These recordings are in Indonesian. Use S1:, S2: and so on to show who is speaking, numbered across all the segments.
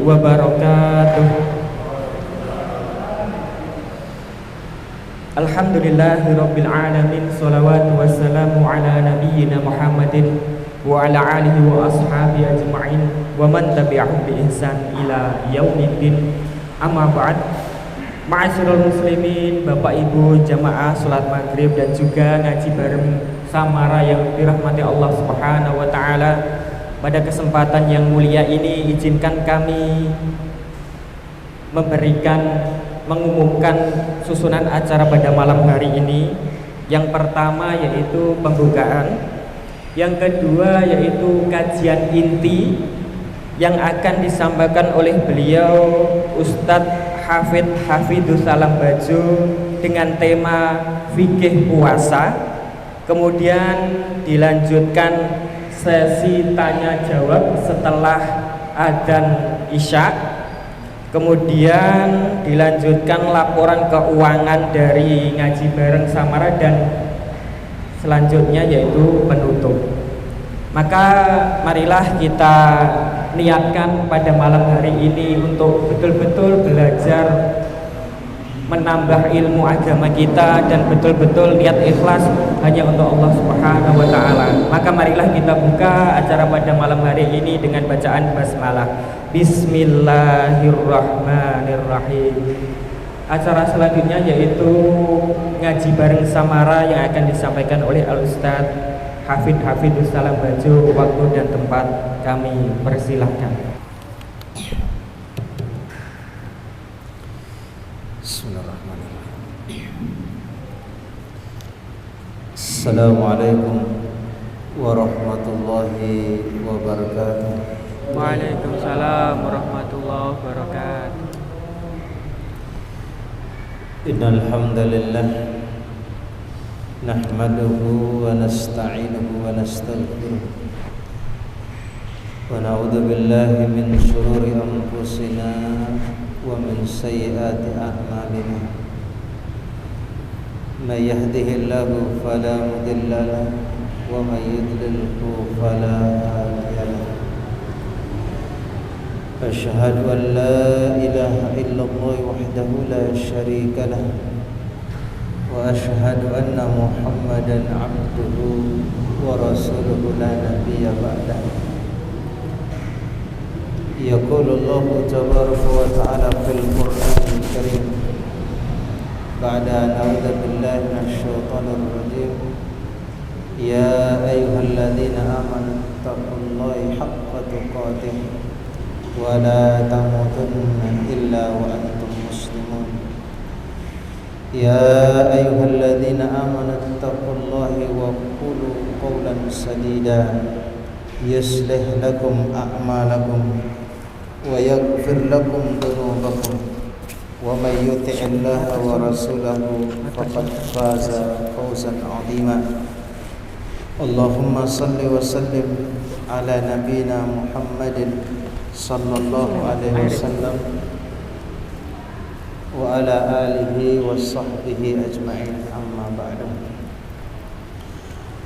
S1: wabarakatuh. Alhamdulillahirabbil alamin, shalawatu wassalamu ala nabiyyina Muhammadin wa ala alihi wa ashabihi ajma'in wa man tabi'ahum bi ihsan ila yaumiddin. Amma ba'd. Ma'asyiral muslimin, Bapak Ibu jamaah salat maghrib dan juga ngaji bareng Samara yang dirahmati Allah Subhanahu wa taala. Pada kesempatan yang mulia ini izinkan kami mengumumkan susunan acara pada malam hari ini. Yang pertama yaitu pembukaan, yang kedua yaitu kajian inti yang akan disampaikan oleh beliau Ustadz Hafidzus Salam Bajo dengan tema fikih puasa. Kemudian dilanjutkan sesi tanya jawab setelah adzan Isya. Kemudian dilanjutkan laporan keuangan dari ngaji bareng Samara, dan selanjutnya yaitu penutup. Maka marilah kita niatkan pada malam hari ini untuk betul-betul belajar menambah ilmu agama kita dan betul-betul niat ikhlas hanya untuk Allah Subhanahu wa taala. Maka marilah kita buka acara pada malam hari ini dengan bacaan basmalah. Bismillahirrahmanirrahim. Acara selanjutnya yaitu ngaji bareng Samara yang akan disampaikan oleh Al-Ustadz Hafidzus Salam Bajo. Waktu dan tempat kami persilahkan.
S2: Bismillahirrahmanirrahim. Assalamualaikum warahmatullahi wabarakatuh.
S1: Waalaikumsalam warahmatullahi wabarakatuh.
S2: Innal hamdalillah nahmaduhu wa nasta'inuhu wa nastaghfiruh wa na'udzu billahi min shururi anfusina wa min sayyiati a'malina. May yahdihillahu fala mudilla lahu wa may yudlilhu fala hadiya lahu. Asyhadu an la ilaha illallah wahdahu la syarika lah wa asyhadu anna Muhammadan abduhu wa rasuluhu la nabiyya ba'dahu. Yaqulu Allah tabaraka wa ta'ala fil Qur'anil Karim ba'da a'udzu billahi minasy syaithanir rajim. Ya ayyuhalladzina amanu taqullaha haqqa tuqatih wa la tamutunna illa wa antum muslimun. Ya ayyuhalladzina amanu taqullaha wa qulu qawlan sadida yuslih lakum a'malakum wa yaghfir lakum dhunubakum wa may yuti'illaha wa rasulahu faqad faza fawzan 'azima. Allahumma salli wa sallim ala nabiyyina Muhammadin sallallahu alaihi wasallam wa ala alihi wa sahbihi ajma'in, amma ba'du.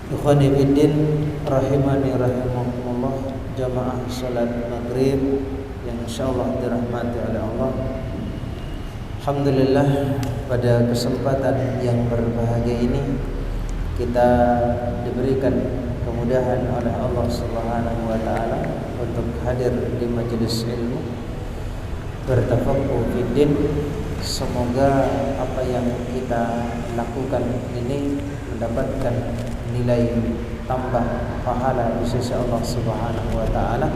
S2: Ikhwani fiddin rahimani rahimakumullah, jamaah salat maghrib yang insyaallah dirahmati oleh Allah. Alhamdulillah, pada kesempatan yang berbahagia ini kita diberikan kemudahan oleh Allah Subhanahu wa taala untuk hadir di majelis ilmu, bertafaqquh fiddin. Semoga apa yang kita lakukan ini mendapatkan nilai tambah pahala di sisi Allah Subhanahu wa taala,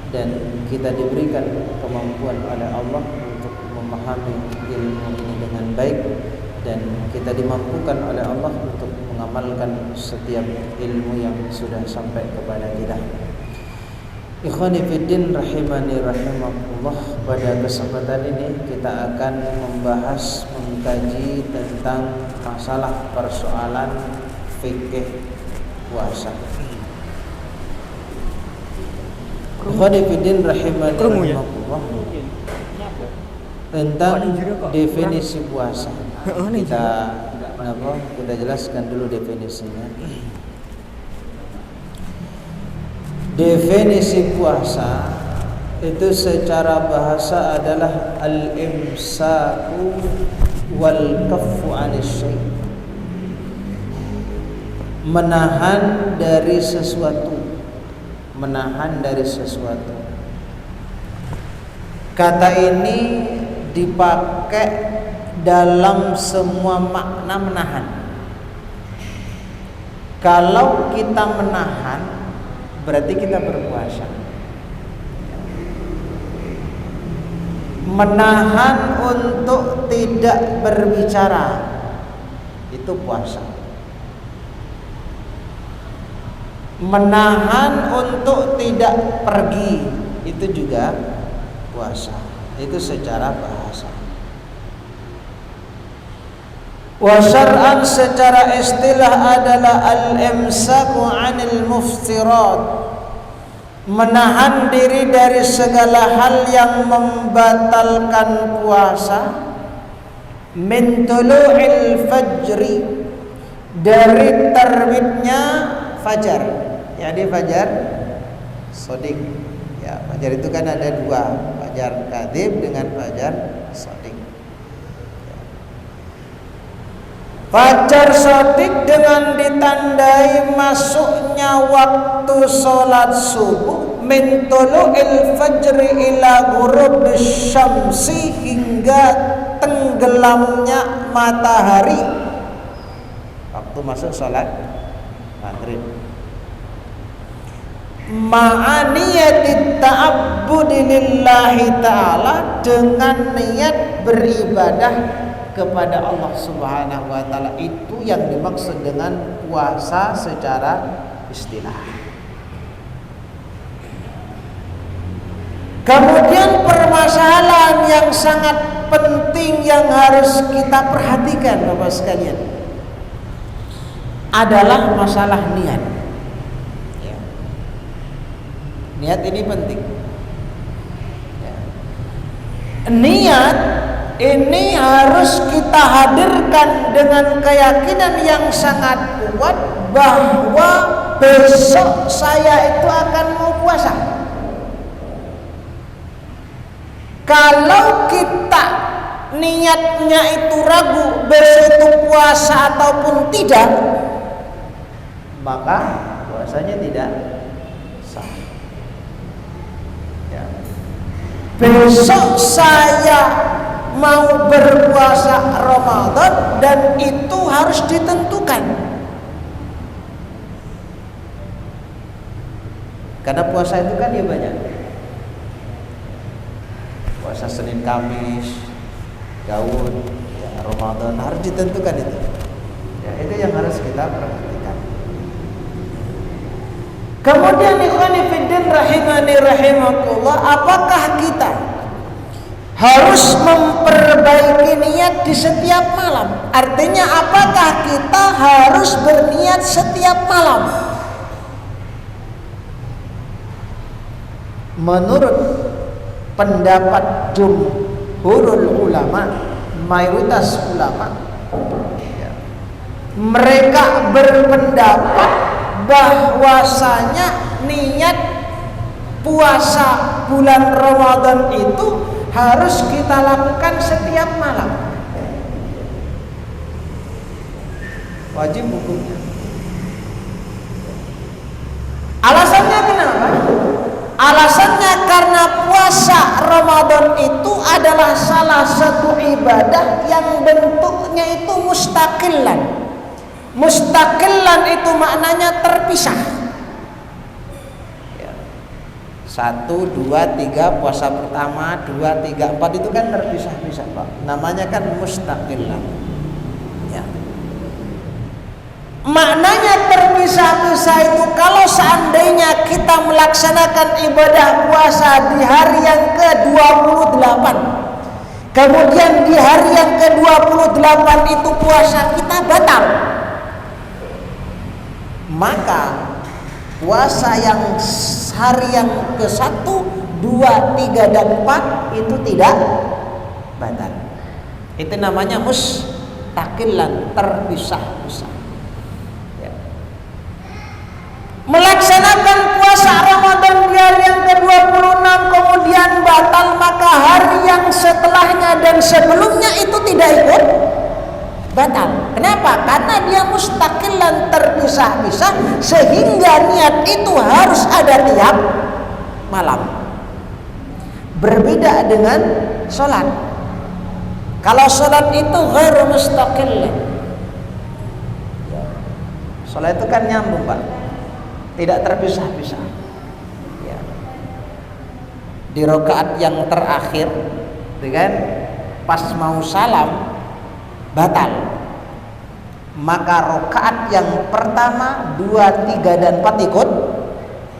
S2: dan kita diberikan kemampuan oleh Allah untuk memahami ilmu ini dengan baik, dan kita dimampukan oleh Allah untuk mengamalkan setiap ilmu yang sudah sampai kepada kita. Ikhwani fiddin rahimani rahimakumullah, pada kesempatan ini kita akan membahas, mengkaji tentang masalah persoalan fikih puasa. Ikhwani fiddin rahimani rahimakumullah, tentang definisi puasa. Kita jelaskan dulu definisinya. Definisi puasa itu secara bahasa adalah al-imsaku wal kaffu 'anis syai', menahan dari sesuatu, menahan dari sesuatu. Kata ini dipakai dalam semua makna menahan. Kalau kita menahan, berarti kita berpuasa. Menahan untuk tidak berbicara, itu puasa. Menahan untuk tidak pergi, itu juga puasa. Itu secara bahasa. Wa syar'an secara istilah adalah al-imsaku 'anil muftirat, menahan diri dari segala hal yang membatalkan puasa. Min tulu'il fajri, dari terbitnya fajar. Jadi fajar shadiq. Ya, fajar itu kan ada dua, fajar kadzib dengan fajar shadiq. Fajar shadiq dengan ditandai masuknya waktu sholat subuh, min tulu'il fajri ila ghurub syamsi, hingga tenggelamnya matahari, waktu masuk sholat maghrib. Ma'aniyatit ta'abbudi lillahi ta'ala, dengan niat beribadah kepada Allah Subhanahu wa taala. Itu yang dimaksud dengan puasa secara istilah. Kemudian permasalahan yang sangat penting yang harus kita perhatikan Bapak sekalian adalah masalah niat. Ya. Niat ini penting. Ya. Niat ini harus kita hadirkan dengan keyakinan yang sangat kuat bahwa besok saya itu akan mau puasa. Kalau kita niatnya itu ragu besok itu puasa ataupun tidak, maka puasanya tidak sah. Ya. Besok saya mau berpuasa Ramadan dan itu harus ditentukan. Karena puasa itu kan ya banyak. Puasa Senin Kamis, Daud, ya, Ramadan harus ditentukan itu. Ya, itu yang harus kita perhatikan. Kemudian ikhwani fiddin rahimani rahimakumullah, apakah kita harus memperbaiki niat di setiap malam? Artinya apakah kita harus berniat setiap malam? Menurut pendapat jumhurul ulama, mayoritas ulama, ya, mereka berpendapat bahwasanya niat puasa bulan Ramadan itu harus kita lakukan setiap malam, wajib hukumnya. Alasannya kenapa? Alasannya karena puasa Ramadan itu adalah salah satu ibadah yang bentuknya itu mustaqilan. Mustaqilan itu maknanya terpisah. 1, 2, 3 puasa pertama, 2, 3, 4 itu kan terpisah-pisah Pak. Namanya kan mustaqilan. Ya. Maknanya terpisah-pisah itu kalau seandainya kita melaksanakan ibadah puasa di hari yang ke-28, kemudian di hari yang ke-28 itu puasa kita batal, maka puasa yang hari yang ke-1, 2, 3, dan 4 itu tidak batal. Itu namanya mustaqilan, terpisah-pisah. Ya. Melaksanakan puasa Ramadan di hari yang ke-26, kemudian kemudian batal, maka hari yang setelahnya dan sebelumnya itu tidak ikut batal. Kenapa? Karena dia mustaqilan, terpisah-pisah, sehingga niat itu harus ada tiap malam. Berbeda dengan sholat. Kalau sholat itu ghairu mustaqil. Sholat itu kan nyambung, Pak, tidak terpisah-pisah. Ya. Di rakaat yang terakhir, kan, pas mau salam batal. Maka rakaat yang pertama, 2, 3, dan 4 ikut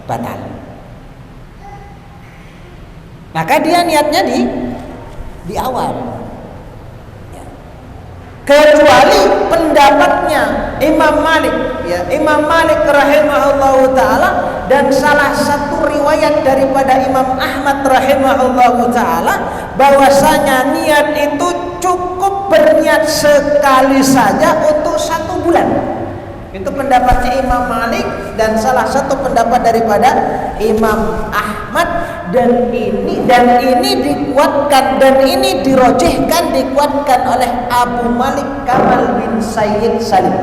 S2: batal. Maka dia niatnya di awal. Ya. Kecuali pendapatnya Imam Malik, ya, Imam Malik rahimahullahu taala, dan salah satu riwayat daripada Imam Ahmad rahimahullahu taala, bahwasanya niat itu cukup berniat sekali saja untuk 1 bulan. Itu pendapatnya Imam Malik dan salah satu pendapat daripada Imam Ahmad, dan ini dikuatkan dan ini dirojihkan, dikuatkan oleh Abu Malik Kamal bin Sayyid Salim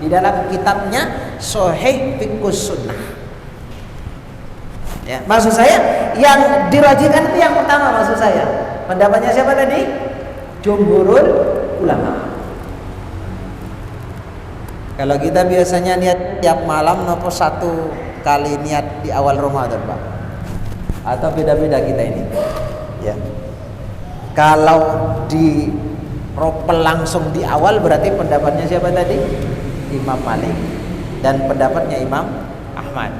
S2: di dalam kitabnya Sahih Fiqhus Sunnah. Ya, maksud saya yang dirojihkan itu yang pertama, maksud saya pendapatnya siapa tadi? Jumhurul ulama. Kalau kita biasanya niat tiap malam, nopo 1 kali niat di awal Ramadan, Pak? Atau beda-beda kita ini? Ya. Kalau di ropel langsung di awal, berarti pendapatnya siapa tadi? Imam Malik dan pendapatnya Imam Ahmad.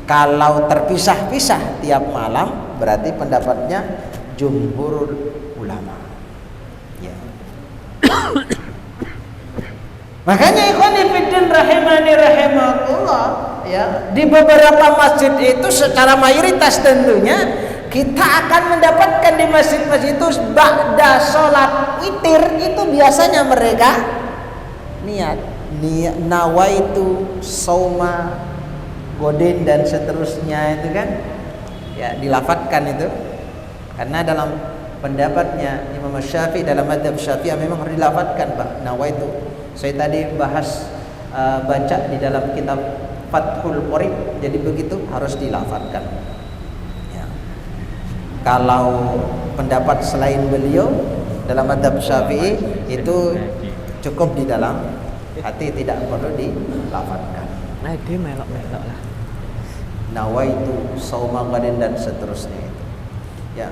S2: Kalau terpisah-pisah tiap malam, berarti pendapatnya jumhurul ulama. Ya. Makanya ikhwani fiddin rahimani rahimakumullah, ya, di beberapa masjid itu secara mayoritas tentunya kita akan mendapatkan di masjid-masjid itu ba'da sholat witir itu biasanya mereka niat nawaitu sauma godin dan seterusnya, itu kan ya dilafadzkan itu, karena dalam pendapatnya Imam Syafi'i, dalam mazhab Syafi'i memang harus dilafadzkan, Pak, nawaitu. Saya tadi bahas baca di dalam kitab Fathul Qorib, jadi begitu harus dilafadzkan. Ya. Kalau pendapat selain beliau dalam mazhab Syafi'i itu cukup di dalam hati, tidak perlu dilafadzkan.
S1: Nah, dia melok-melok lah.
S2: Nawaitu sauma ghadin dan seterusnya itu. Ya.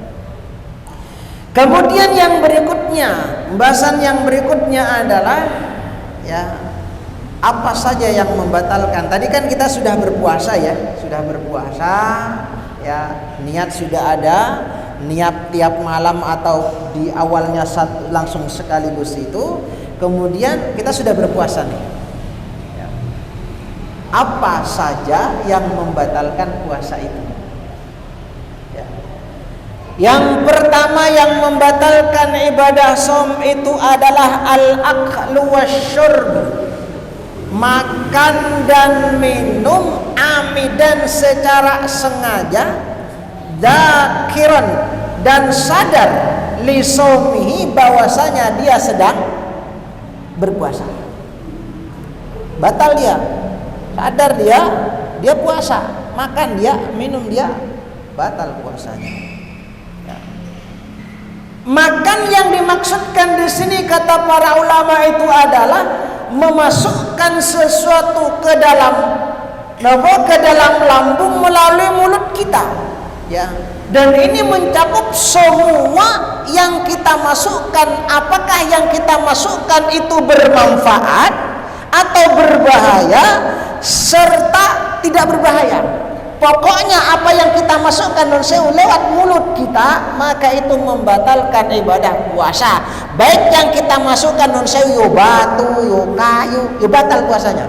S2: Kemudian yang berikutnya, pembahasan yang berikutnya adalah ya, apa saja yang membatalkan. Tadi kan kita sudah berpuasa, ya, sudah berpuasa, ya, niat sudah ada, niat tiap malam atau di awalnya langsung sekaligus itu. Kemudian kita sudah berpuasa nih. Ya. Apa saja yang membatalkan puasa itu? Ya. Yang pertama yang membatalkan ibadah shaum itu adalah al-aklu wasyurb, makan dan minum amidan secara sengaja, dzakiran dan sadar li shaumihi bahwasanya dia sedang berpuasa. Batal dia, sadar dia puasa, makan dia, minum dia, batal puasanya. Makan yang dimaksudkan di sini kata para ulama itu adalah memasukkan sesuatu ke dalam lambung melalui mulut kita, ya. Dan ini mencakup semua yang kita masukkan. Apakah yang kita masukkan itu bermanfaat atau berbahaya serta tidak berbahaya. Pokoknya apa yang kita masukkan lewat mulut kita, maka itu membatalkan ibadah puasa. Baik yang kita masukkan yo batu, yo kayu, yo batal puasanya.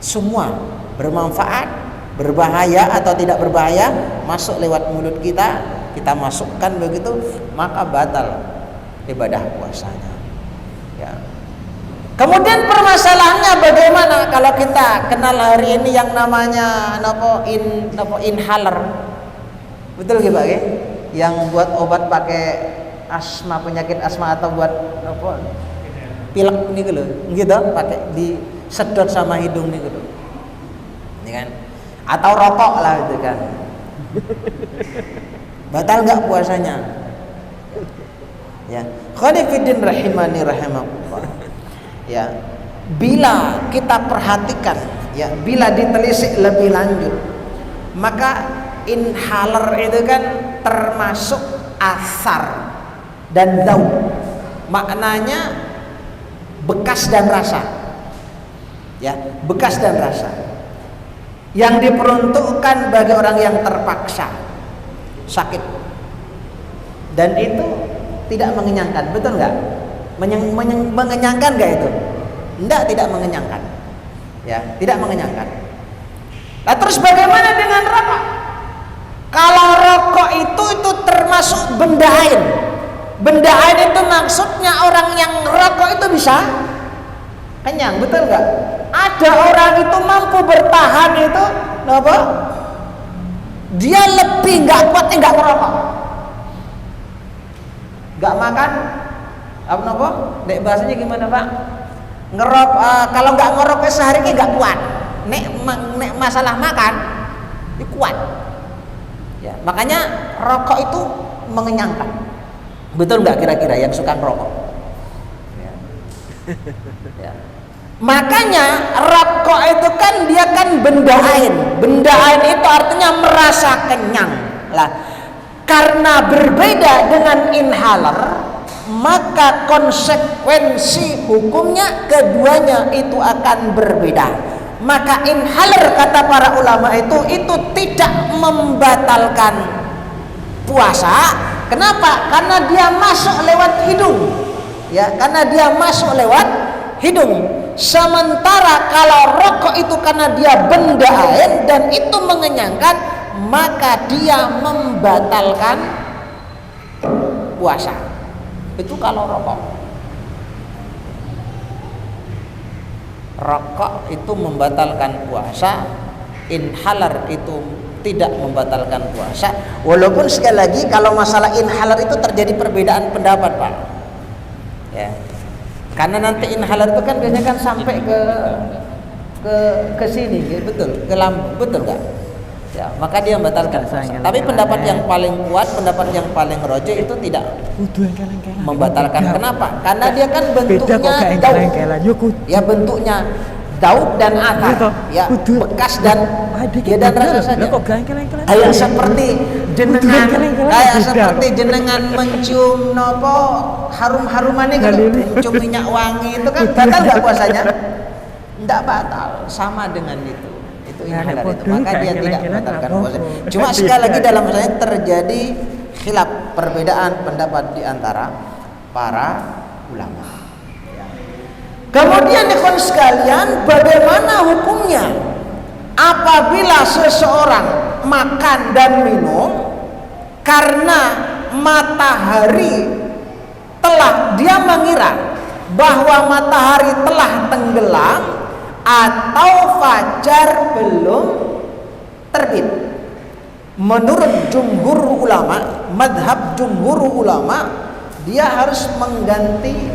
S2: Semua bermanfaat, berbahaya atau tidak berbahaya, masuk lewat mulut kita, kita masukkan begitu, maka batal ibadah puasanya. Ya. Kemudian permasalahannya bagaimana kalau kita kenal hari ini yang namanya inhaler. Betul nggih Pak ya? Yang buat obat pakai asma, penyakit asma atau buat pilek niku lho. Gitu pakai disedot sama hidung niku lho. Ini kan. Atau rokok lah itu kan. Batal enggak puasanya? Ya. Khonifuddin rahimani rahimakumullah. Ya, bila kita perhatikan, ya, bila ditelisik lebih lanjut, maka inhaler itu kan termasuk asar dan daun. Maknanya bekas dan rasa. Ya, bekas dan rasa. Yang diperuntukkan bagi orang yang terpaksa sakit. Dan itu tidak mengenyangkan, betul nggak? Mengenyangkan gak itu? Tidak mengenyangkan. Ya, tidak mengenyangkan. Nah, terus bagaimana dengan rokok? Kalau rokok itu termasuk benda ain. Benda ain itu maksudnya orang yang rokok itu bisa kenyang, betul nggak? Ada orang itu mampu bertahan itu, apa? Dia lebih nggak kuat nggak ngerokok, nggak makan. Apa napa? Nek bahasanya gimana Pak? Kalau nggak ngerokok sehari ini nggak kuat. Nek masalah makan, itu kuat. Ya, makanya rokok itu mengenyangkan. Betul nggak kira-kira yang suka ngerokok? Ya. Ya. Makanya rokok itu kan dia kan benda ain. Benda ain itu artinya merasa kenyang. Lah, karena berbeda dengan inhaler, maka konsekuensi hukumnya keduanya itu akan berbeda. Maka inhaler kata para ulama itu tidak membatalkan puasa. Kenapa? Karena dia masuk lewat hidung. Ya, karena dia masuk lewat hidung. Sementara kalau rokok itu karena dia benda ain dan itu mengenyangkan, maka dia membatalkan puasa. Itu kalau rokok itu membatalkan puasa, inhaler itu tidak membatalkan puasa. Walaupun sekali lagi kalau masalah inhaler itu terjadi perbedaan pendapat Pak. Ya, karena nanti inhaler itu kan biasanya kan sampai ke sini, betul, ke lambung, betul nggak? Ya, maka dia membatalkan puasa. Tapi pendapat yang paling kuat, pendapat yang paling rojo itu tidak membatalkan. Kenapa? Karena dia kan bentuknya daud. Ya, bentuknya daud dan akar. Ya, bekas dan rasa saja. Kayak seperti jenengan mencium nopo harum-haruman gitu, mencium minyak wangi itu kan batal nggak puasanya? Tidak batal, sama dengan itu. Inhaler itu, maka dia tidak membatalkan puasa. Cuma sekali lagi dalam masalahnya terjadi khilaf, perbedaan pendapat di antara para ulama. Kemudian ikhwan sekalian, bagaimana hukumnya apabila seseorang makan dan minum karena matahari dia mengira bahwa matahari telah tenggelam atau fajar belum terbit. Menurut jumhur ulama, madhab jumhur ulama, dia harus mengganti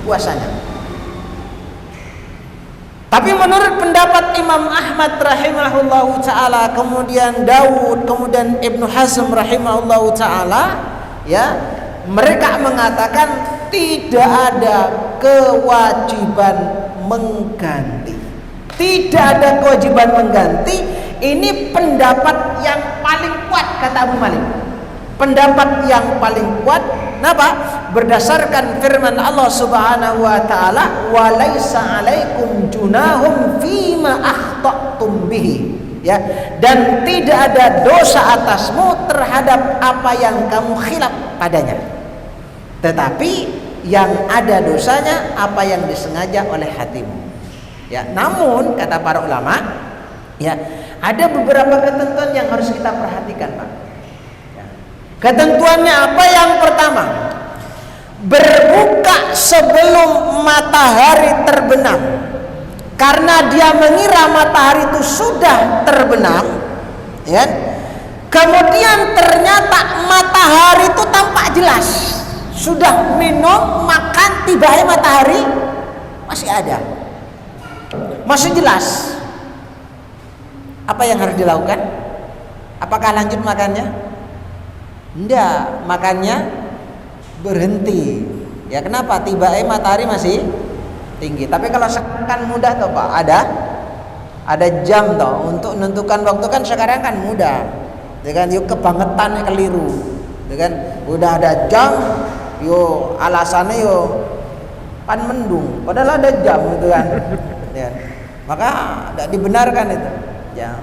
S2: puasanya. Tapi menurut pendapat Imam Ahmad rahimahullahu ta'ala, kemudian Daud, kemudian Ibnu Hazm rahimahullahu ta'ala, ya, mereka mengatakan tidak ada kewajiban mengganti. Tidak ada kewajiban mengganti. Ini pendapat yang paling kuat kata Abu Malik. Pendapat yang paling kuat. Kenapa? Berdasarkan firman Allah Subhanahu wa taala, "Wa laisa 'alaikum junahum fima akhta'tum bihi." Ya, dan tidak ada dosa atasmu terhadap apa yang kamu khilaf padanya. Tetapi yang ada dosanya apa yang disengaja oleh hatimu. Ya, namun kata para ulama, ya, ada beberapa ketentuan yang harus kita perhatikan, Pak. Ya. Ketentuannya apa? Yang pertama, berbuka sebelum matahari terbenam karena dia mengira matahari itu sudah terbenam, ya. Kemudian ternyata matahari itu tampak jelas, sudah minum, makan, tiba-tiba matahari masih ada, masih jelas. Apa yang harus dilakukan? Apakah lanjut makannya? Enggak, makannya berhenti. Ya kenapa? Tiba-tiba matahari masih tinggi. Tapi kalau sekarang kan mudah toh Pak, ada jam toh untuk menentukan waktu kan sekarang kan mudah. Dengan yuk kebangetan keliru. Dengan udah ada jam, yo alasannya yo pan mendung. Padahal ada jam gitu kan. Ya. Maka tidak dibenarkan itu. Ya.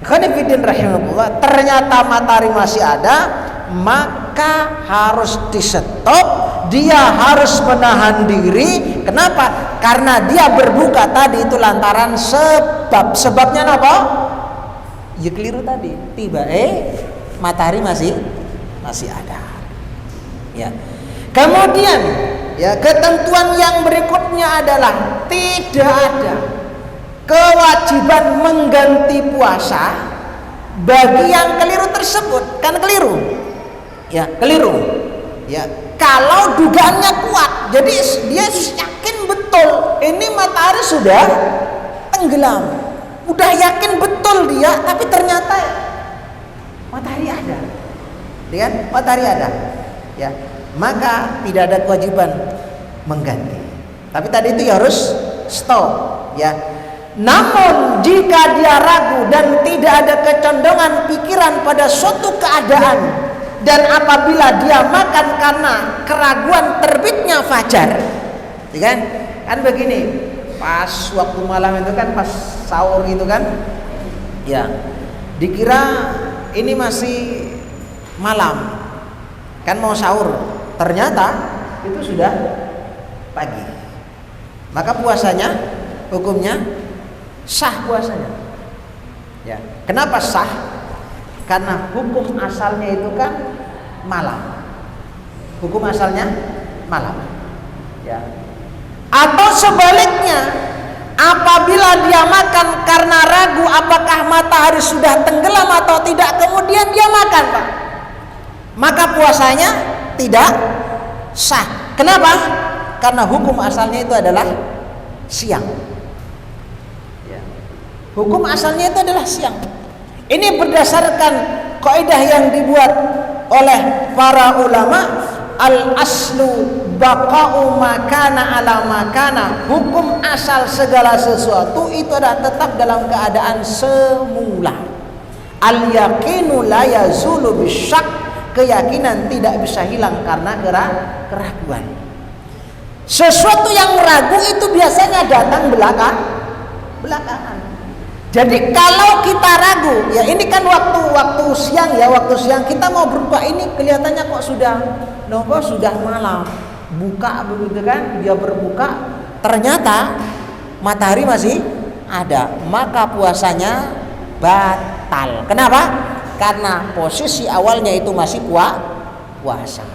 S2: Khonifidin rahimahullah, ternyata matahari masih ada, maka harus di stop, dia harus menahan diri. Kenapa? Karena dia berbuka tadi itu lantaran sebab. Sebabnya apa? Ya keliru tadi. Tiba matahari masih ada. Ya. Kemudian ya ketentuan yang berikutnya adalah tidak ada kewajiban mengganti puasa bagi yang keliru tersebut. Kan keliru. Ya, keliru. Ya, kalau dugaannya kuat. Jadi dia yakin betul ini matahari sudah tenggelam. Udah yakin betul dia, tapi ternyata matahari ada. Ya, matahari ada. Ya, maka tidak ada kewajiban mengganti. Tapi tadi itu harus stop, ya. Namun jika dia ragu dan tidak ada kecondongan pikiran pada suatu keadaan, dan apabila dia makan karena keraguan terbitnya fajar, ya kan begini, pas waktu malam itu kan pas sahur itu kan, ya dikira ini masih malam, kan mau sahur, ternyata itu sudah pagi, maka puasanya hukumnya sah puasanya. Ya, kenapa sah? Karena hukum asalnya itu kan malam. Hukum asalnya malam. Ya. Atau sebaliknya, apabila dia makan karena ragu apakah matahari sudah tenggelam atau tidak, kemudian dia makan, Pak, maka puasanya tidak sah. Kenapa? Karena hukum asalnya itu adalah siang. Hukum asalnya itu adalah siang. Ini berdasarkan kaidah yang dibuat oleh para ulama, al-aslu baqa'u makana ala makana. Hukum asal segala sesuatu itu adalah tetap dalam keadaan semula. Al-yaqinu la yazulu bisyak. Keyakinan tidak bisa hilang karena keraguan. Sesuatu yang ragu itu biasanya datang belakangan. Jadi kalau kita ragu, ya ini kan waktu siang ya, waktu siang kita mau berbuka ini kelihatannya kok sudah malam, buka begitu kan, dia berbuka, ternyata matahari masih ada, maka puasanya batal. Kenapa? Karena posisi awalnya itu masih puasa.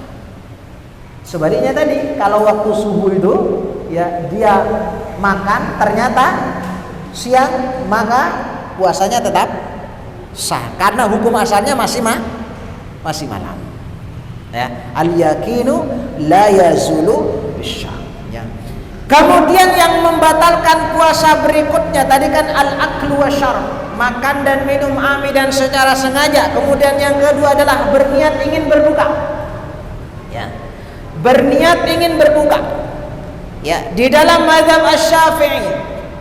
S2: Sebaliknya tadi, kalau waktu subuh itu ya dia makan ternyata siang, maka puasanya tetap sah karena hukum asalnya masih malam. Ya, al-yaqinu la yazulu bisyak. Ya. Kemudian yang membatalkan puasa berikutnya tadi kan al-aklu wasyarb, makan dan minum amidan secara sengaja. Kemudian yang kedua adalah berniat ingin berbuka. Ya. Berniat ingin berbuka. Ya, di dalam mazhab Asy-Syafi'i,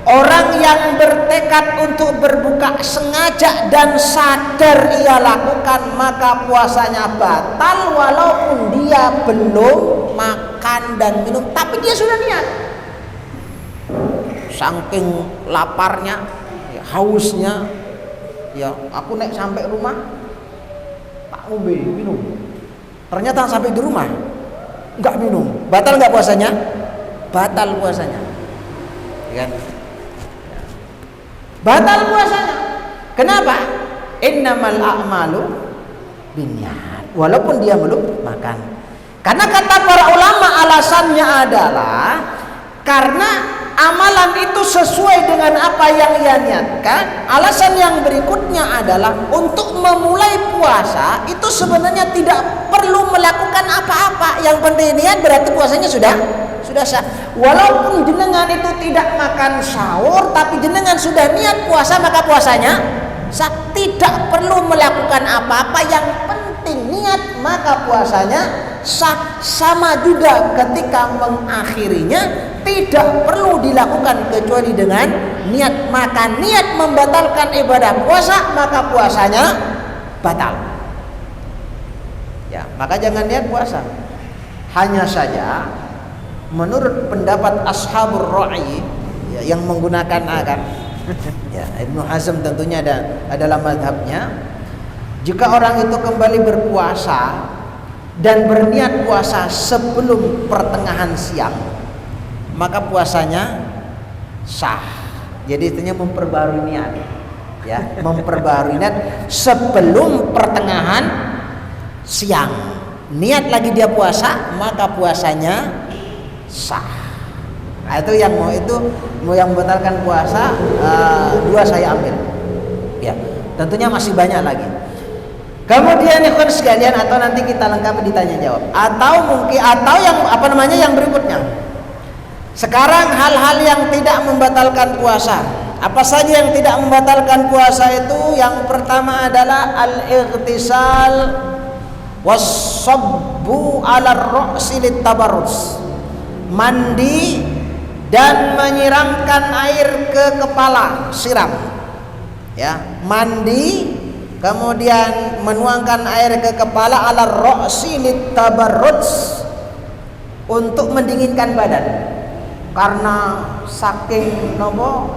S2: orang yang bertekad untuk berbuka sengaja dan sadar ia lakukan, maka puasanya batal walaupun dia belum makan dan minum, tapi dia sudah niat. Saking laparnya, ya, hausnya, ya aku naik sampai rumah tak ngombe minum. Ternyata sampai di rumah enggak minum, batal enggak puasanya? Batal puasanya. Ya kan? Batal puasanya. Kenapa? Innamal a'malu binniyat. Walaupun dia belum makan. Karena kata para ulama alasannya adalah karena amalan itu sesuai dengan apa yang ia niatkan. Alasan yang berikutnya adalah untuk memulai puasa itu sebenarnya tidak perlu melakukan apa-apa. Yang penting niat, berarti puasanya sudah sah. Walaupun jenengan itu tidak makan sahur, tapi jenengan sudah niat puasa, maka puasanya sah. Tidak perlu melakukan apa-apa, yang penting niat, maka puasanya sah. Sama juga ketika mengakhirinya tidak perlu dilakukan kecuali dengan niat. Maka niat membatalkan ibadah puasa, maka puasanya batal. Ya, maka jangan niat puasa. Hanya saja menurut pendapat ashabur ra'i, ya, yang menggunakan akar, ya, Ibnu Hazm tentunya adalah madhabnya, jika orang itu kembali berpuasa dan berniat puasa sebelum pertengahan siang, maka puasanya sah. Jadi artinya memperbarui niat, ya, memperbarui niat sebelum pertengahan siang. Niat lagi dia puasa, maka puasanya sah. Nah, itu yang mau yang membatalkan puasa, dua saya ambil. Ya, tentunya masih banyak lagi. Kemudian ikhwan sekalian, atau nanti kita lengkapi ditanya jawab, atau yang berikutnya. Sekarang hal-hal yang tidak membatalkan puasa. Apa saja yang tidak membatalkan puasa itu? Yang pertama adalah al-ightisal was-sabbu 'ala ar-ra'si lit-tabarrus. Mandi dan menyiramkan air ke kepala, siram. Ya, mandi kemudian menuangkan air ke kepala, 'ala ar-ra'si lit-tabarrus, untuk mendinginkan badan. Karena saking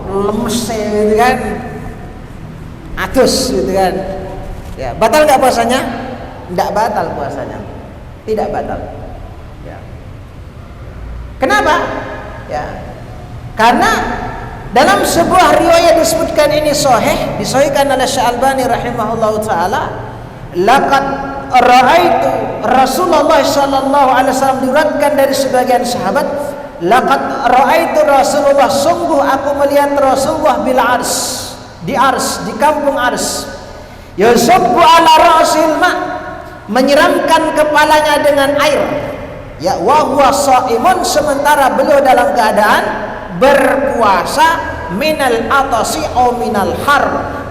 S2: lemes gitu kan, atus gitu kan. Ya, batal nggak puasanya? Tidak batal puasanya, tidak batal. Ya. Kenapa? Ya, karena dalam sebuah riwayat disebutkan ini sahih, disahihkan oleh Syalbani rahimahullahu taala, laqad ra'aitu Rasulullah sallallahu alaihi wasallam, diriwayatkan dari sebagian sahabat, laqad ra'aitu Rasulullah, sungguh aku melihat Rasulullah bil ars, di ars, di kampung ars, yusabbu ala ra'sil ma, menyiramkan kepalanya dengan air, ya, wa huwa shaimun, sementara beliau dalam keadaan berpuasa, minal atasi au minal har,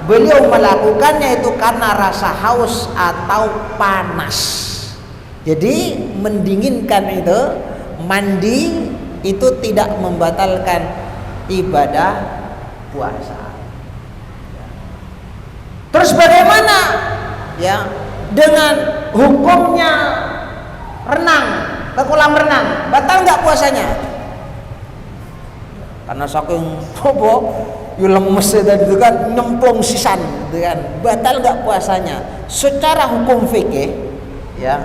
S2: beliau melakukannya itu karena rasa haus atau panas. Jadi mendinginkan itu, mandi itu tidak membatalkan ibadah puasa. Terus bagaimana, ya, dengan hukumnya renang ke kolam renang? Batal nggak puasanya? Karena saking lemes itu kan, nyemplung sisan gitu kan, batal nggak puasanya? Secara hukum fikih, ya,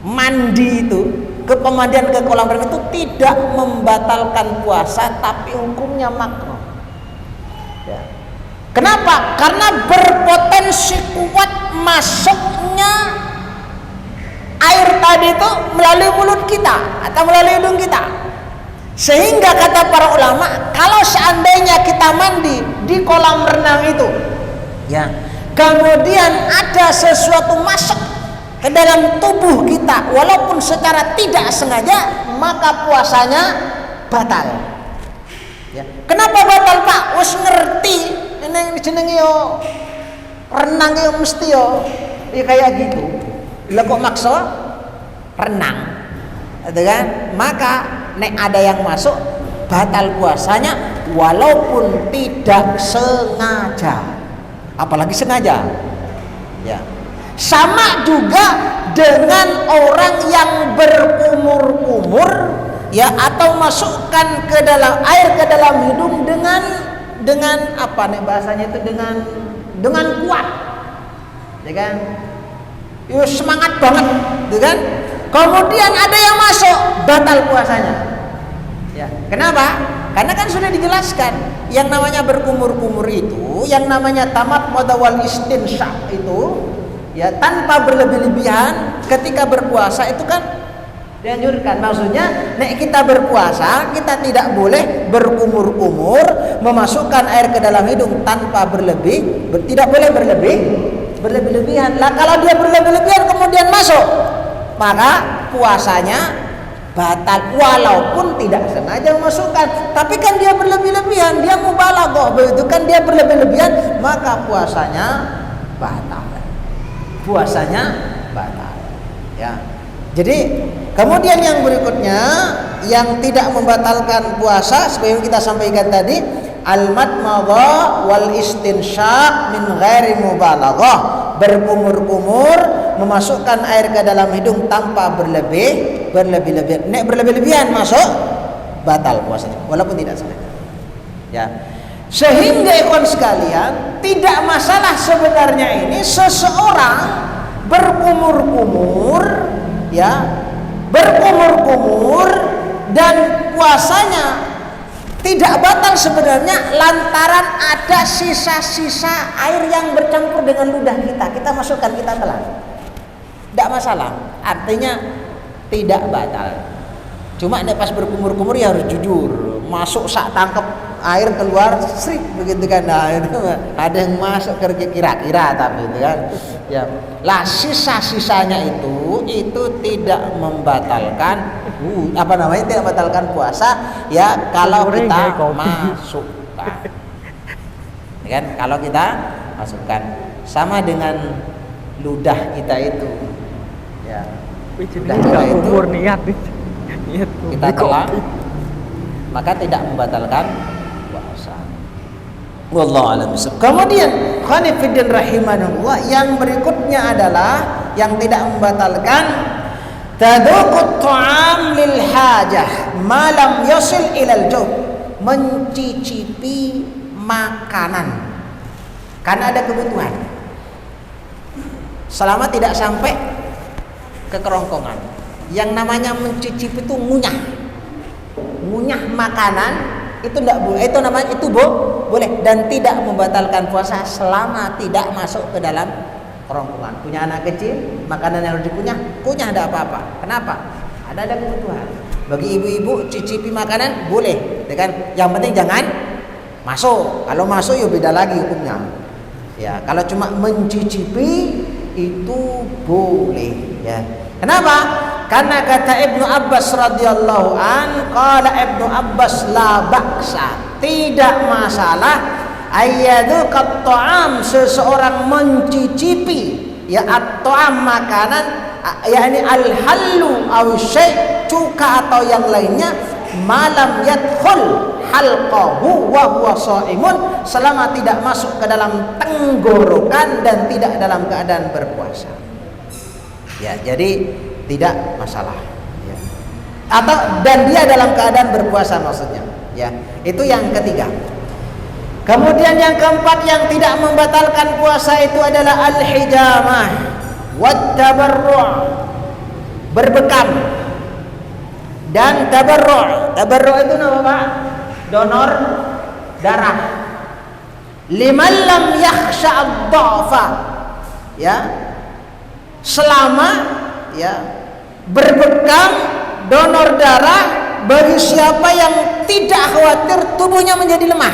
S2: mandi itu, pemandian ke kolam renang itu tidak membatalkan puasa, tapi hukumnya makruh. Ya. Kenapa? Karena berpotensi kuat masuknya air tadi itu melalui mulut kita atau melalui hidung kita. Sehingga kata para ulama, kalau seandainya kita mandi di kolam renang itu, ya, kemudian ada sesuatu masuk ke dalam tubuh kita walaupun secara tidak sengaja, maka puasanya batal. Ya. Kenapa batal, Pak? Wes ngerti ini jenenge yo renang yo mesti yo ya kayak gitu. Lah kok maksa renang, gitu kan? Maka nek ada yang masuk, batal puasanya walaupun tidak sengaja. Apalagi sengaja. Ya. Sama juga dengan orang yang berkumur-kumur, ya, atau masukkan ke dalam air ke dalam hidung dengan apa nih bahasanya itu, dengan kuat, ya kan? Yo semangat banget, gitu kan? Kemudian ada yang masuk, batal puasanya. Ya, kenapa? Karena kan sudah dijelaskan, yang namanya berkumur-kumur itu, yang namanya tamat modawal istinsya itu, ya tanpa berlebih-lebihan ketika berpuasa itu kan dianjurkan. Maksudnya nek kita berpuasa kita tidak boleh berkumur-kumur memasukkan air ke dalam hidung tanpa tidak boleh berlebih-lebihan. Lah kalau dia berlebih-lebihan kemudian masuk, maka puasanya batal walaupun tidak sengaja memasukkan. Tapi kan dia berlebih-lebihan, dia mubalaghah, begitu kan dia berlebih-lebihan, maka puasanya batal. Ya. Jadi kemudian yang berikutnya yang tidak membatalkan puasa seperti yang kita sampaikan tadi, al-madmadha wal istinsyaq min ghairi mubalaghah, berkumur-kumur memasukkan air ke dalam hidung tanpa berlebih-lebihan. Nek berlebih-lebihan masuk batal puasanya walaupun tidak sengaja. Ya. Sehingga ikhwan sekalian, tidak masalah sebenarnya ini seseorang berkumur-kumur dan puasanya tidak batal sebenarnya lantaran ada sisa-sisa air yang bercampur dengan ludah kita masukkan, kita telan, tidak masalah, artinya tidak batal. Cuma nek pas berkumur-kumur ya harus jujur, masuk sak tangkep air keluar srik begitu kan. Nah, itu ada yang masuk kira-kira tapi itu kan. Ya. Lah sisa-sisanya itu tidak membatalkan tidak membatalkan puasa ya kalau kita masukkan. Ya kan? Kalau kita masukkan sama dengan ludah kita itu. Ya. Ludah kita itu kita telan maka tidak membatalkan puasa. Wallahu a'lam bishawab. Kemudian khonifuddin rahimanullah, yang berikutnya adalah yang tidak membatalkan tadukut ta'am lil hajah ma lam yasil ilal jawf, mencicipi makanan karena ada kebutuhan selama tidak sampai ke kerongkongan. Yang namanya mencicipi itu ngunyah makanan itu tidak boleh, itu namanya boleh dan tidak membatalkan puasa selama tidak masuk ke dalam kerongkongan. Punya anak kecil, makanan yang harus kunyah tidak apa-apa. Kenapa? Ada kebutuhan. Bagi ibu-ibu cicipi makanan boleh, kan? Yang penting jangan masuk. Kalau masuk ya beda lagi hukumnya. Ya, kalau cuma mencicipi itu boleh, ya. Kenapa? Karena kata Ibnu Abbas radhiyallahu an, qala Ibnu Abbas la ba'sa, tidak masalah ayyaduqat ta'am, seseorang mencicipi ya at-ta'am makanan, yakni al-hallu aw syai' cuka atau yang lainnya, malam yadkhul halqahu wa huwa shaimun, selama tidak masuk ke dalam tenggorokan dan tidak dalam keadaan berpuasa. Ya, jadi tidak masalah. Ya. Dan dia dalam keadaan berpuasa maksudnya. Ya, itu yang ketiga. Kemudian yang keempat yang tidak membatalkan puasa itu adalah al-hijamah wat tabarru', berbekam dan tabarru'. Tabarru' itu nama Pak? Donor darah. Liman lam yakhsha ad-dha'fa. Ya. Selama ya berbekam donor darah bagi siapa yang tidak khawatir tubuhnya menjadi lemah.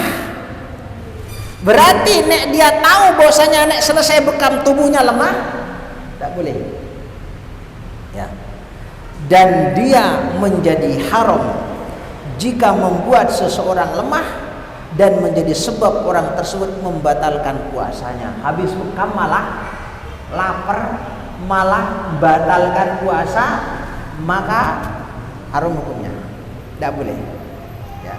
S2: Berarti nek dia tahu bahwasanya nek selesai bekam tubuhnya lemah, tidak boleh. Ya. Dan dia menjadi haram jika membuat seseorang lemah dan menjadi sebab orang tersebut membatalkan puasanya. Habis bekam malah lapar, malah batalkan puasa, maka haram hukumnya, tidak boleh. Ya.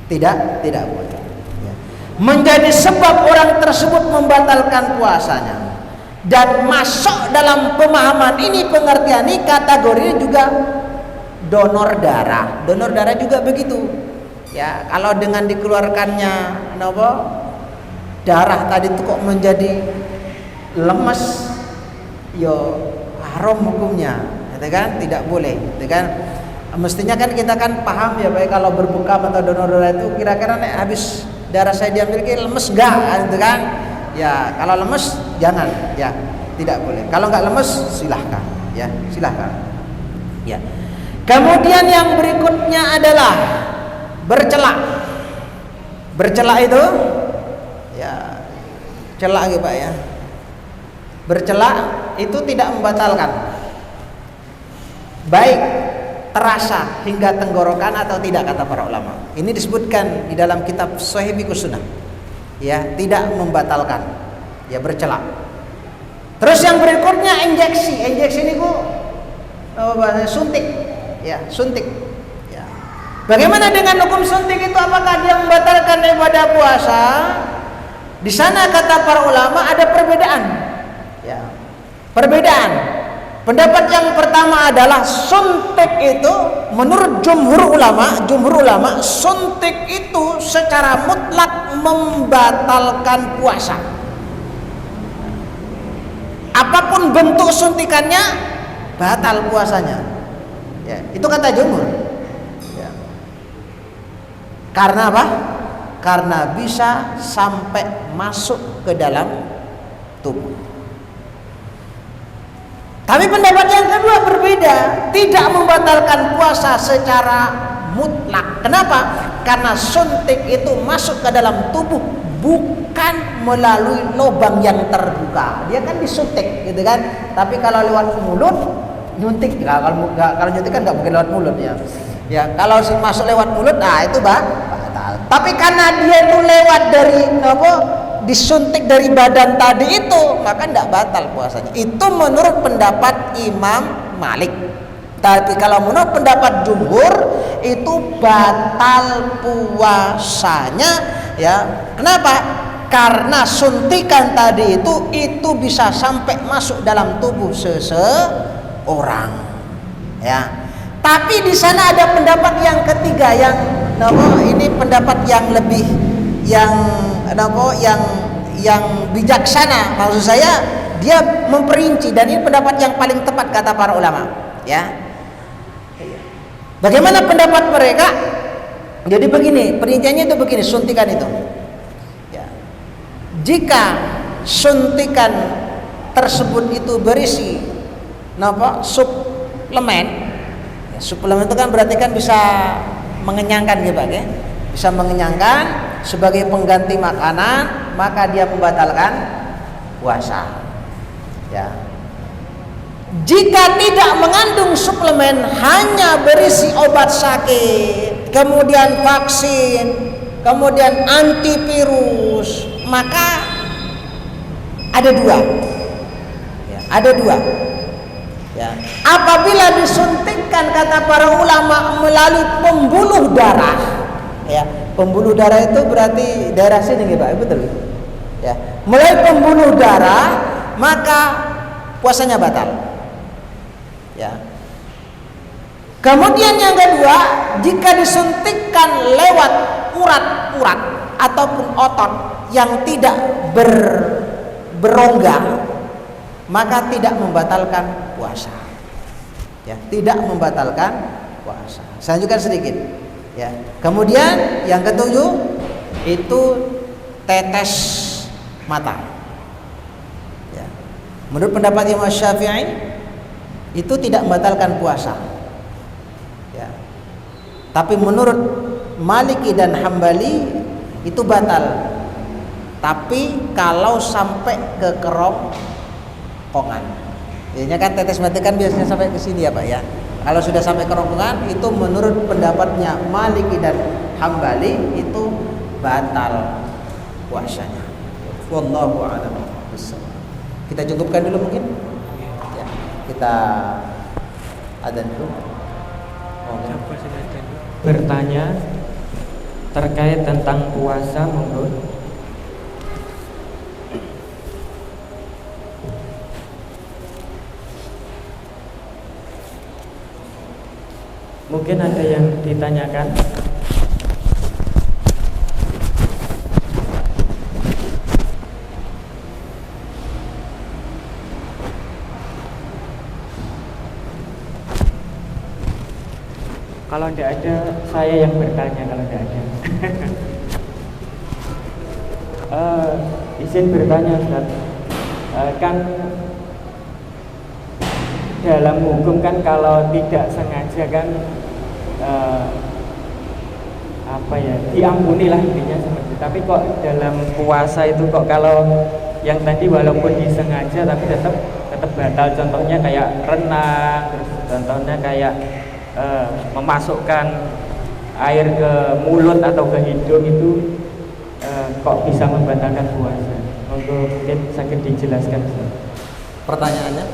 S2: Tidak boleh. Ya. Menjadi sebab orang tersebut membatalkan puasanya dan masuk dalam pemahaman ini, pengertian ini, kategori juga donor darah. Donor darah juga begitu. Ya, kalau dengan dikeluarkannya darah tadi itu kok menjadi lemes, yo haram hukumnya, gitu kan? Tidak boleh, gitu kan? Mestinya kan kita kan paham ya, baik kalau berbekam atau donor darah itu kira-kira nek habis darah saya diambil lemes enggak, gitu kan? Ya, kalau lemes jangan, ya. tidak boleh. Kalau nggak lemes silahkan, ya silahkan. Ya. Kemudian yang berikutnya adalah bercelak. Bercelak itu, ya celak gitu Pak ya. Bercelak itu tidak membatalkan, baik terasa hingga tenggorokan atau tidak, kata para ulama. Ini disebutkan di dalam kitab Sahih Fiqhus Sunnah. Ya, tidak membatalkan. Ya, bercelak. Terus yang berikutnya injeksi. Injeksi ini suntik. Ya, suntik. Ya. Bagaimana dengan hukum suntik itu? Apakah dia membatalkan ibadah puasa? Di sana kata para ulama ada perbedaan. Ya. Perbedaan. Pendapat yang pertama adalah suntik itu menurut jumhur ulama suntik itu secara mutlak membatalkan puasa. Apapun bentuk suntikannya batal puasanya. Ya, itu kata jumhur. Ya. Karena apa? Karena bisa sampai masuk ke dalam tubuh. Tapi pendapat yang kedua berbeda, tidak membatalkan puasa secara mutlak. Kenapa? Karena suntik itu masuk ke dalam tubuh bukan melalui lubang yang terbuka. Dia kan disuntik, gitu kan? Tapi kalau lewat mulut, nyuntik. Kalau nyuntik kan nggak mungkin lewat mulut ya. Ya, kalau masuk lewat mulut, nah itu batal. Tapi karena dia itu lewat dari disuntik dari badan tadi itu, maka tidak batal puasanya. Itu menurut pendapat Imam Malik. Tapi kalau menurut pendapat jumhur itu batal puasanya, ya. Kenapa? Karena suntikan tadi itu bisa sampai masuk dalam tubuh seseorang, ya. Tapi di sana ada pendapat yang ketiga yang ini pendapat yang lebih yang bijaksana. Maksud saya dia memperinci, dan ini pendapat yang paling tepat kata para ulama, ya. Bagaimana pendapat mereka? Jadi begini, perinciannya itu begini, suntikan itu. Ya. Jika suntikan tersebut itu berisi suplemen, ya, suplemen itu kan berarti kan bisa mengenyangkan gitu, ya. Bisa mengenyangkan sebagai pengganti makanan, maka dia membatalkan puasa. Ya. Jika tidak mengandung suplemen, hanya berisi obat sakit, kemudian vaksin, kemudian antivirus, maka ada dua. Ya, ada dua. Ya. Apabila disuntikkan kata para ulama melalui pembuluh darah, ya, pembuluh darah itu berarti daerah sini, Pak, betul? Ya, melalui pembuluh darah, maka puasanya batal. Ya. Kemudian yang kedua, jika disuntikkan lewat urat-urat ataupun otot yang tidak berongga, maka tidak membatalkan puasa. Ya, tidak membatalkan puasa. Saya lanjutkan sedikit. Ya. Kemudian yang ketujuh itu tetes mata. Ya. Menurut pendapat Imam Syafi'i itu tidak membatalkan puasa. Ya. Tapi menurut Maliki dan Hambali itu batal. Tapi kalau sampai ke kerongkongan. Biasanya kan tetes mata kan biasanya sampai ke sini ya Pak ya. Kalau sudah sampai kerongkongan itu menurut pendapatnya Maliki dan Hambali itu batal puasanya. Wallahu a'lam bishawab. Kita cukupkan dulu mungkin. Ya, kita adzan dulu.
S1: Bertanya terkait tentang puasa, monggo. Mungkin ada yang ditanyakan. Kalau tidak ada, saya yang bertanya kalau tidak ada. Izin bertanya, Ustaz. Kan dalam hukum kan kalau tidak sengaja kan apa ya, diampuni lah intinya seperti itu. Tapi kok dalam puasa itu kok kalau yang tadi walaupun disengaja tapi tetap batal, contohnya kayak renang, terus contohnya kayak memasukkan air ke mulut atau ke hidung itu kok bisa membatalkan puasa. Mungkin sakit dijelaskan.
S2: Pertanyaannya?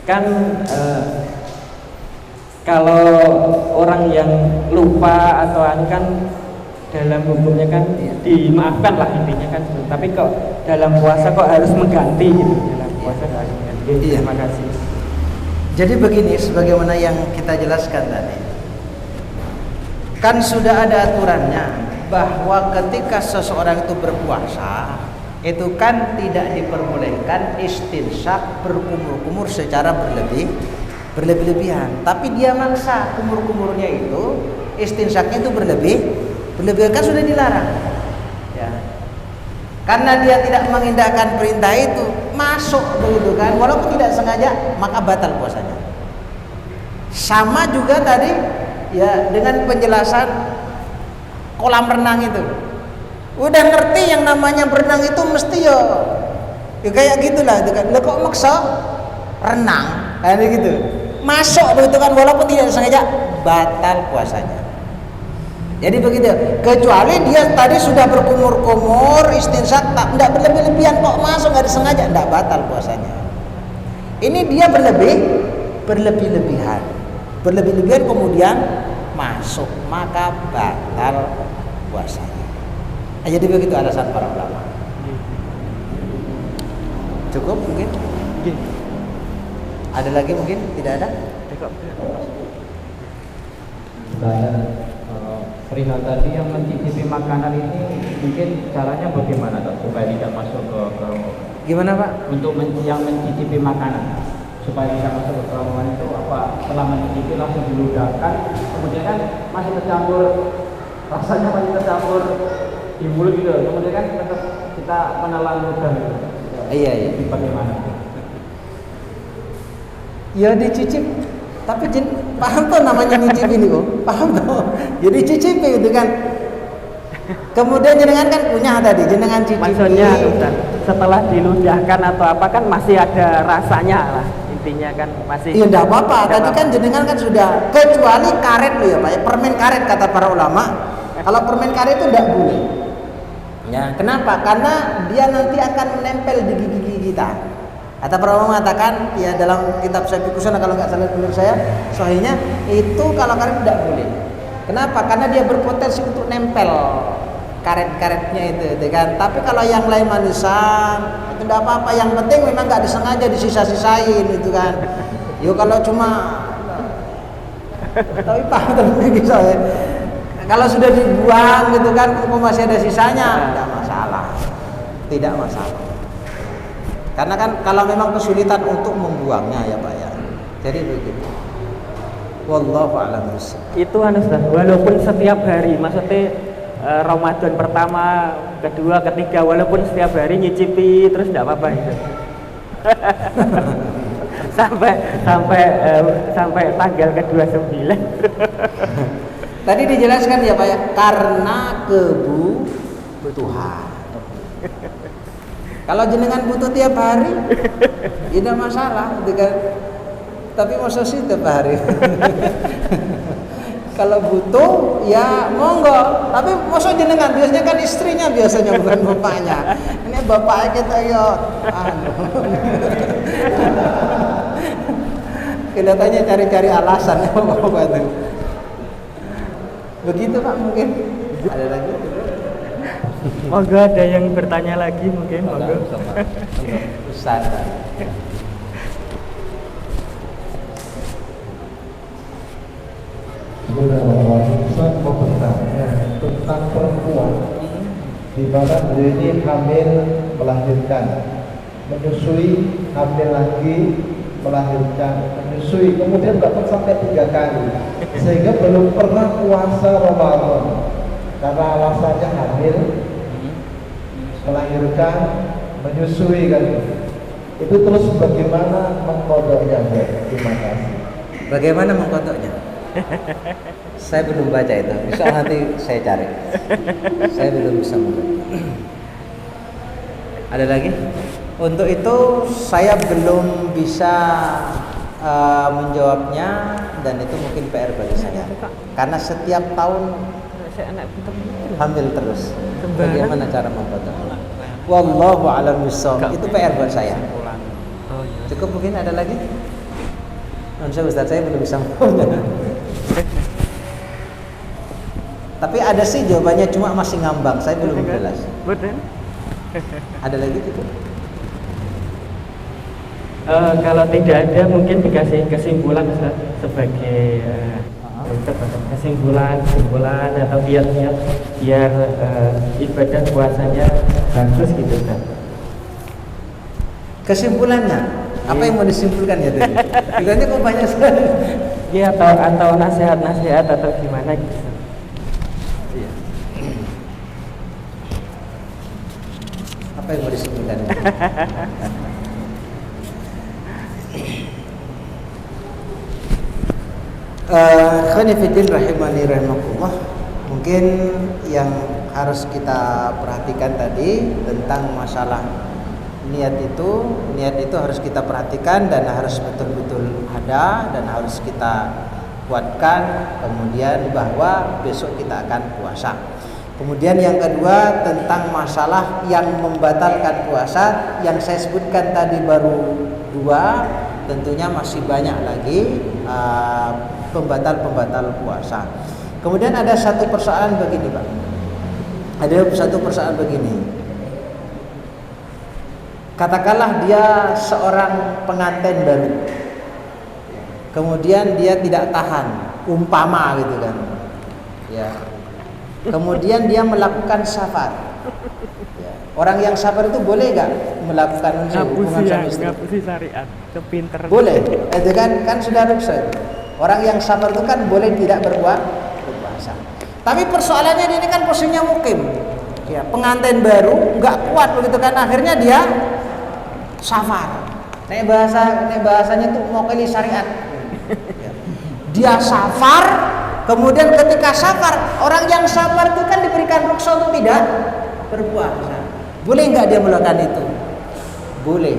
S1: Kan kalau orang yang lupa atau kan dalam hukumnya kan dimaafkan lah intinya kan, tapi kok dalam puasa kok harus mengganti gitu, dalam puasa harus mengganti. Terima kasih.
S2: Jadi begini, sebagaimana yang kita jelaskan tadi, kan sudah ada aturannya bahwa ketika seseorang itu berpuasa itu kan tidak diperbolehkan istinsyak, berkumur-kumur secara berlebih-lebihan. Tapi dia maksa kumur-kumurnya itu, istinsyaknya itu berlebih kan sudah dilarang. Ya. Karena dia tidak mengindahkan perintah itu, masuk begitu kan, walaupun tidak sengaja, maka batal puasanya. Sama juga tadi ya dengan penjelasan kolam renang itu. Udah ngerti yang namanya berenang itu mesti ya kayak gitulah itu kan. Lah kok maksa renang kayak gitu. Masuk begitu kan walaupun tidak sengaja, batal puasanya. Jadi begitu. Kecuali dia tadi sudah berkumur-kumur istinsyak, tidak berlebih-lebihan, kok masuk nggak disengaja, tidak batal puasanya. Ini dia berlebih-lebihan kemudian masuk, maka batal puasanya. Jadi begitu alasan para ulama. Cukup mungkin? Ada lagi mungkin? Tidak ada?
S3: Perihal tadi yang mencicipi makanan ini mungkin caranya bagaimana Dok, supaya tidak masuk ke kerumunan?
S2: Gimana Pak?
S3: Untuk yang mencicipi makanan supaya tidak masuk ke kerumunan itu apa? Setelah mencicipi langsung diludahkan, kemudian kan masih tercampur, rasanya masih tercampur di mulut gitu, kemudian kan tetap kita menelan ludah gitu.
S2: Iya.
S3: Bagaimana?
S2: Ya dicicip, tapi paham tuh namanya nyicip ini kok, paham tuh. Jadi cicipi gitu kan. Kemudian jenengan kan punya tadi, jenengan cicipi.
S1: Maksudnya Ustaz, setelah diludahkan atau apa kan masih ada rasanya lah, intinya kan masih.
S2: Iya enggak apa-apa. Tadi kan jenengan kan sudah, kecuali karet loh ya Pak, permen karet kata para ulama. Kalau permen karet itu enggak boleh. Ya, kenapa? Karena dia nanti akan menempel di gigi kita. Kata para ulama mengatakan ya dalam kitab Sahih Kusana kalau nggak salah menurut saya sahihnya itu kalau karet tidak boleh. Kenapa? Karena dia berpotensi untuk nempel karet-karetnya itu kan. Tapi kalau yang lain manisan itu tidak apa-apa. Yang penting memang nggak disengaja disisa-sisain itu kan. Yo kalau cuma tapi paham bisa ya. Kalau sudah dibuang gitu kan, kok masih ada sisanya, tidak masalah. Karena kan kalau memang kesulitan untuk membuangnya ya Pak ya. Jadi begitu. Wallahu a'lam bishawab.
S1: Itu Ustaz, walaupun setiap hari, maksudnya Ramadan pertama, kedua, ketiga, walaupun setiap hari nyicipi terus tidak apa-apa itu. sampai tanggal ke-29.
S2: Tadi dijelaskan ya Pak ya, karena kebutuhan. Kalau jenengan butuh tiap hari, tidak masalah, gitu kan. Tapi masa sih tiap hari. Kalau butuh, ya monggo. Tapi masa jenengan biasanya kan istrinya biasanya bukan bapaknya. Ini bapaknya kita yo. Kelihatannya cari-cari alasan apa itu. Begitu Pak mungkin. Ada lagi?
S1: Monggo ada yang bertanya lagi mungkin, monggo.
S2: Ustaz.
S4: Ustaz mau bertanya tentang perempuan di mana beliau ini hamil melahirkan, menyusui, hamil lagi, melahirkan, menyusui, kemudian bahkan sampai 3 kali, sehingga belum pernah puasa Ramadan karena alasannya hamil, melahirkan, menyusui kan. Itu terus bagaimana mengkodoknya? Terima kasih.
S2: Bagaimana mengkodoknya? Saya belum baca itu. Bisa nanti saya cari. Saya belum bisa mengkodok. Ada lagi? Untuk itu saya belum bisa menjawabnya, dan itu mungkin PR bagi saya. Karena setiap tahun hamil terus. Bagaimana cara mengkodok? Wallahu a'lam bishawab. Itu PR buat saya. Cukup mungkin ada lagi? Ustaz, saya belum bisa menjawab. Tapi ada sih jawabannya, cuma masih ngambang. Saya belum jelas. Ada lagi gitu?
S1: Kalau tidak ada mungkin dikasih kesimpulan Ustaz, sebagai kesimpulan atau biar ibadah puasanya bagus gitu Ustaz.
S2: Kesimpulannya apa yang mau disimpulkan ya tadi? Bilangnya kok banyak sekali.
S1: Ya atau nasihat atau gimana gitu.
S2: Iya. Apa yang mau disimpulkan? Khonifidin rahimani rahimakumullah. Mungkin yang harus kita perhatikan tadi tentang masalah niat itu harus kita perhatikan dan harus betul-betul ada dan harus kita kuatkan. Kemudian bahwa besok kita akan puasa. Kemudian yang kedua tentang masalah yang membatalkan puasa, yang saya sebutkan tadi baru 2, tentunya masih banyak lagi pembatal puasa. Kemudian ada satu persoalan begini, Pak. Ada satu persoalan begini. Katakanlah dia seorang pengantin baru. Kemudian dia tidak tahan, umpama gitu kan. Ya. Kemudian dia melakukan safar. Ya. Orang yang safar itu boleh nggak melakukan hubungan suami istri?
S1: Ngapusi syariat, kepinter.
S2: Boleh, itu kan sudah rukhsah. Orang yang safar itu kan boleh tidak berpuasa. Tapi persoalannya ini kan posisinya mukim. Ya, pengantin baru nggak kuat begitu kan, akhirnya dia safar. Nek bahasanya tuh mau pilih syariat. Ya. Dia safar, kemudian ketika safar, orang yang safar itu kan diberikan rukhsah untuk tidak berpuasa. Boleh nggak dia melakukan itu? Boleh.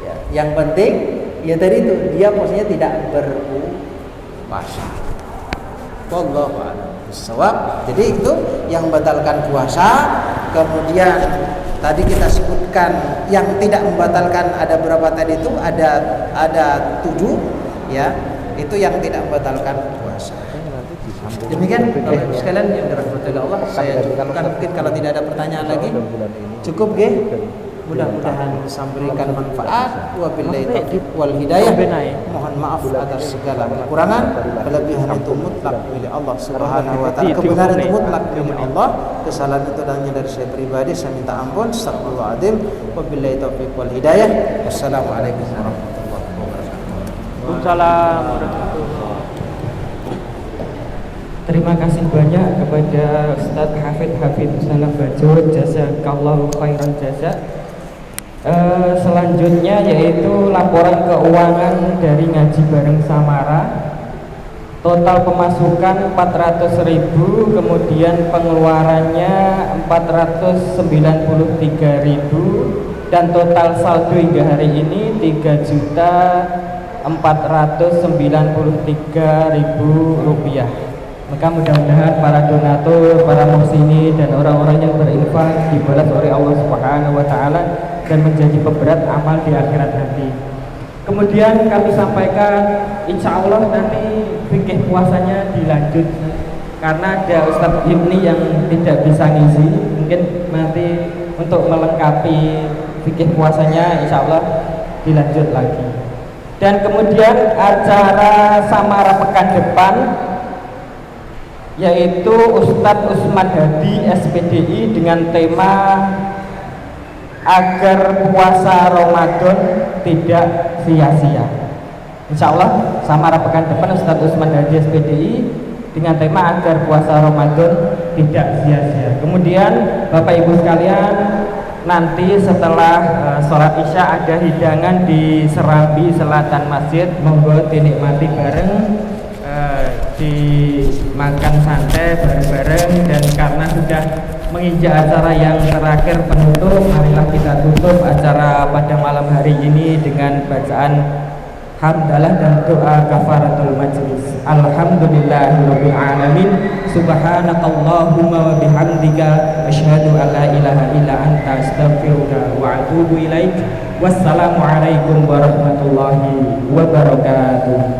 S2: Ya, yang penting ya tadi itu dia posisinya tidak berpuasa. Wallahu a'lam bishawab. Jadi itu yang membatalkan puasa. Kemudian tadi kita sebutkan yang tidak membatalkan ada berapa tadi itu? Ada 7 ya. Itu yang tidak membatalkan puasa. Demikian Bapak sekalian yang dirahmati Allah, saya cukupkan. Mungkin kalau tidak ada pertanyaan lagi cukup nggih. Mudah-mudahan bisa memberikan manfaat. Wabillahi taufiq wal hidayah. Mohon maaf atas segala kekurangan. Kelebihan itu mutlak milik Allah Subhanahu wa taala. Kebenaran itu mutlak milik Allah. Kesalahan itu hanya dari saya pribadi. Saya minta ampun. Astagfirullahaladzim. Wabillahi taufiq wal hidayah. Wassalamualaikum warahmatullahi wabarakatuh.
S1: Waalaikumsalam warahmatullahi. Terima kasih banyak kepada Ustadz Hafidz Salam Bajo, jazakallahu khairan jazak. Selanjutnya yaitu laporan keuangan dari Ngaji Bareng Samara. Total pemasukan 400.000, kemudian pengeluarannya 493.000, dan total saldo hingga hari ini 3.493.000 rupiah. Maka mudah-mudahan para donatur, para muhsinin dan orang-orang yang berinfak dibalas oleh Allah Subhanahu wa taala dan menjadi pemberat amal di akhirat nanti. Kemudian kami sampaikan insya Allah nanti fikih puasanya dilanjut karena ada Ustadz Ibni yang tidak bisa ngisi, mungkin nanti untuk melengkapi fikih puasanya insya Allah dilanjut lagi. Dan kemudian acara Samara pekan depan yaitu Ustadz Usman Hadi SPDI dengan tema agar puasa Ramadan tidak sia-sia. Insya Allah Samara pekan depan Ustadz Usman Hadi SPDI dengan tema agar puasa Ramadan tidak sia-sia. Kemudian Bapak Ibu sekalian, nanti setelah sholat isya ada hidangan di serambi selatan masjid, monggo dinikmati bareng, dimakan santai bareng-bareng. Dan karena sudah menginjak acara yang terakhir penutup, marilah kita tutup acara pada malam hari ini dengan bacaan hamdalah dan doa kafaratul majlis. Alhamdulillahirabbil alamin. Subhanakallahumma wa bihamdika asyhadu an la ilaha illa anta astaghfiruka wa atubu ilaik. Wassalamu alaikum warahmatullahi wabarakatuh.